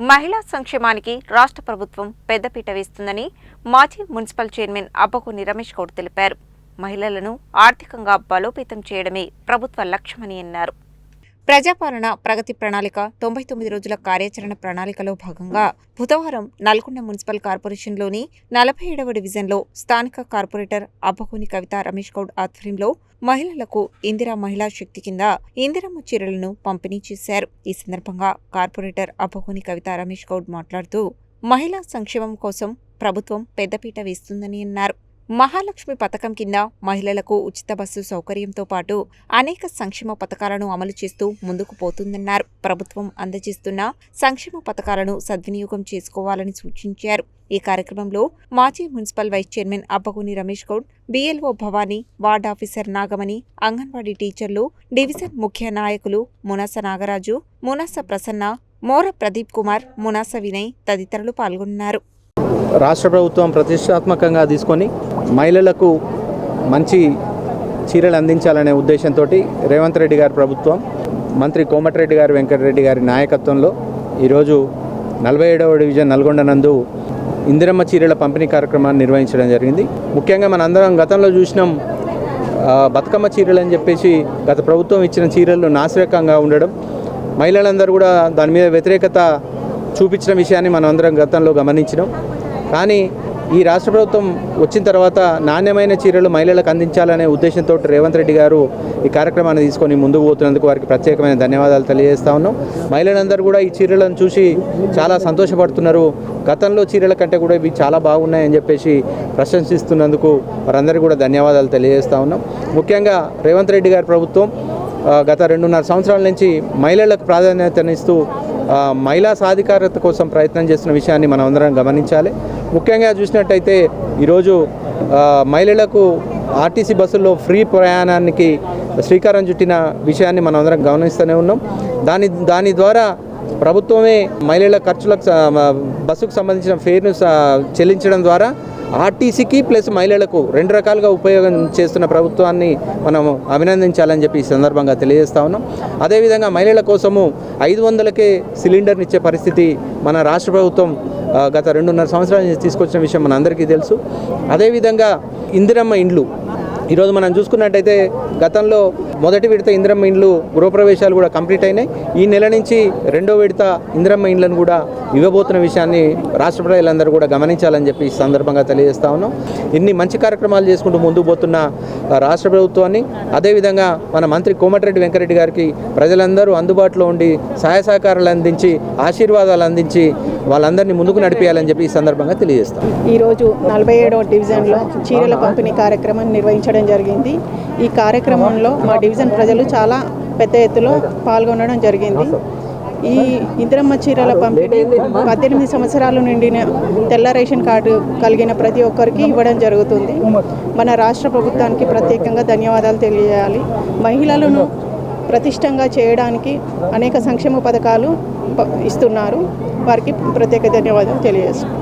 మహిళా సంక్షేమానికి రాష్ట్ర ప్రభుత్వం పెద్దపీట వేస్తుందని మాజీ మున్సిపల్ చైర్మన్ అబ్బగోని రమేష్ గౌడ్ తెలిపారు. మహిళలను ఆర్థికంగా బలోపేతం చేయడమే ప్రభుత్వ లక్ష్యమని అన్నారు. ప్రజాపాలన ప్రగతి ప్రణాళిక 99 రోజుల కార్యాచరణ ప్రణాళికలో భాగంగా బుధవారం నల్గొండ మున్సిపల్ కార్పొరేషన్లోని 47వ డివిజన్లో స్థానిక కార్పొరేటర్ అబ్బగోని కవిత రమేష్ గౌడ్ ఆధ్వర్యంలో మహిళలకు ఇందిరా మహిళా శక్తి కింద ఇందిరమ్మ చీరలను పంపిణీ చేశారు. ఈ సందర్భంగా కార్పొరేటర్ అబ్బగోని కవిత రమేష్ గౌడ్ మాట్లాడుతూ మహిళా సంక్షేమం కోసం ప్రభుత్వం పెద్దపీట వేస్తుందని అన్నారు. మహాలక్ష్మి పథకం కింద మహిళలకు ఉచిత బస్సు సౌకర్యంతో పాటు అనేక సంక్షేమ పథకాలను అమలు చేస్తూ ముందుకు పోతుందన్నారు. ప్రభుత్వం అందజేస్తున్న సంక్షేమ పథకాలను సద్వినియోగం చేసుకోవాలని సూచించారు. ఈ కార్యక్రమంలో మాజీ municipal vice chairman Abbagoni Ramesh Goud, BLO Bhavani, ward officer Nagamani, anganwadi టీచర్లు, డివిజన్ ముఖ్య నాయకులు మునాస నాగరాజు, మునాస ప్రసన్న, మోర ప్రదీప్ కుమార్, మునాస వినయ్ తదితరులు పాల్గొన్నారు. రాష్ట్ర ప్రభుత్వం ప్రతిష్టాత్మకంగా తీసుకొని మహిళలకు మంచి చీరలు అందించాలనే ఉద్దేశంతో రేవంత్ రెడ్డి గారి ప్రభుత్వం, మంత్రి కోమటిరెడ్డి గారు వెంకటరెడ్డి గారి నాయకత్వంలో ఈరోజు 47వ డివిజన్ నల్గొండ నందు ఇందిరమ్మ చీరల పంపిణీ కార్యక్రమాన్ని నిర్వహించడం జరిగింది. ముఖ్యంగా మనందరం గతంలో చూసినాం, బతుకమ్మ చీరలు అని చెప్పేసి గత ప్రభుత్వం ఇచ్చిన చీరలు నాసిరకంగా ఉండడం, మహిళలందరూ కూడా దాని మీద వ్యతిరేకత చూపించిన విషయాన్ని మనం అందరం గతంలో గమనించినాం. కానీ ఈ రాష్ట్ర ప్రభుత్వం వచ్చిన తర్వాత నాణ్యమైన చీరలు మహిళలకు అందించాలనే ఉద్దేశంతో రేవంత్ రెడ్డి గారు ఈ కార్యక్రమాన్ని తీసుకొని ముందుకు పోతున్నందుకు వారికి ప్రత్యేకమైన ధన్యవాదాలు తెలియజేస్తా ఉన్నాం. మహిళలందరూ కూడా ఈ చీరలను చూసి చాలా సంతోషపడుతున్నారు. గతంలో చీరల కంటే కూడా ఇవి చాలా బాగున్నాయని చెప్పేసి ప్రశంసిస్తున్నందుకు వారందరికీ కూడా ధన్యవాదాలు తెలియజేస్తా ఉన్నాం. ముఖ్యంగా రేవంత్ రెడ్డి గారి ప్రభుత్వం గత 2.5 సంవత్సరాల నుంచి మహిళలకు ప్రాధాన్యతనిస్తూ మహిళా సాధికారత కోసం ప్రయత్నం చేస్తున్న విషయాన్ని మనం అందరం గమనించాలి. ముఖ్యంగా చూసినట్టయితే ఈరోజు మహిళలకు ఆర్టీసీ బస్సుల్లో ఫ్రీ ప్రయాణానికి శ్రీకారం చుట్టిన విషయాన్ని మనం అందరం గమనిస్తూనే ఉన్నాం. దాని ద్వారా ప్రభుత్వమే మహిళల ఖర్చులకు బస్సుకు సంబంధించిన ఫేర్ను చెల్లించడం ద్వారా ఆర్టీసీకి ప్లస్ మహిళలకు 2 రకాలుగా ఉపయోగం చేస్తున్న ప్రభుత్వాన్ని మనం అభినందించాలని చెప్పి ఈ సందర్భంగా తెలియజేస్తా ఉన్నాం. అదేవిధంగా మహిళల కోసము 500కే సిలిండర్ని ఇచ్చే పరిస్థితి మన రాష్ట్ర ప్రభుత్వం గత 2.5 సంవత్సరాల నుంచి తీసుకొచ్చిన విషయం మన అందరికీ తెలుసు. అదేవిధంగా ఇందిరమ్మ ఇండ్లు ఈరోజు మనం చూసుకున్నట్టయితే గతంలో మొదటి విడత ఇందిరమ్మ ఇండ్లు గృహప్రవేశాలు కూడా కంప్లీట్ అయినాయి. ఈ నెల నుంచి 2వ విడత ఇందిరమ్మ ఇండ్లను కూడా ఇవ్వబోతున్న విషయాన్ని రాష్ట్ర ప్రజలందరూ కూడా గమనించాలని చెప్పి ఈ సందర్భంగా తెలియజేస్తా ఉన్నాం. ఇన్ని మంచి కార్యక్రమాలు చేసుకుంటూ ముందుకు పోతున్న రాష్ట్ర ప్రభుత్వాన్ని, అదేవిధంగా మన మంత్రి కోమటిరెడ్డి వెంకటరెడ్డి గారికి ప్రజలందరూ అందుబాటులో ఉండి సహాయ సహకారాలు అందించి ఆశీర్వాదాలు అందించి వాళ్ళందరినీ ముందుకు నడిపేయాలని చెప్పి ఈ సందర్భంగా తెలియజేస్తాం. ఈరోజు 47వ డివిజన్లో చీరల పంపిణీ కార్యక్రమాన్ని నిర్వహించడం జరిగింది. ఈ కార్యక్రమంలో మా డివిజన్ ప్రజలు చాలా పెద్ద ఎత్తులో పాల్గొనడం జరిగింది. ఈ ఇందిరమ్మ చీరల పంపిణీ 18 సంవత్సరాలు నిండిన తెల్ల రేషన్ కార్డు కలిగిన ప్రతి ఒక్కరికి ఇవ్వడం జరుగుతుంది. మన రాష్ట్ర ప్రభుత్వానికి ప్రత్యేకంగా ధన్యవాదాలు తెలియజేయాలి. మహిళలను ప్రతిష్టంగా చేయడానికి అనేక సంక్షేమ పథకాలు ఇస్తున్నారు. వారికి ప్రత్యేక ధన్యవాదాలు తెలియజేస్తున్నాం.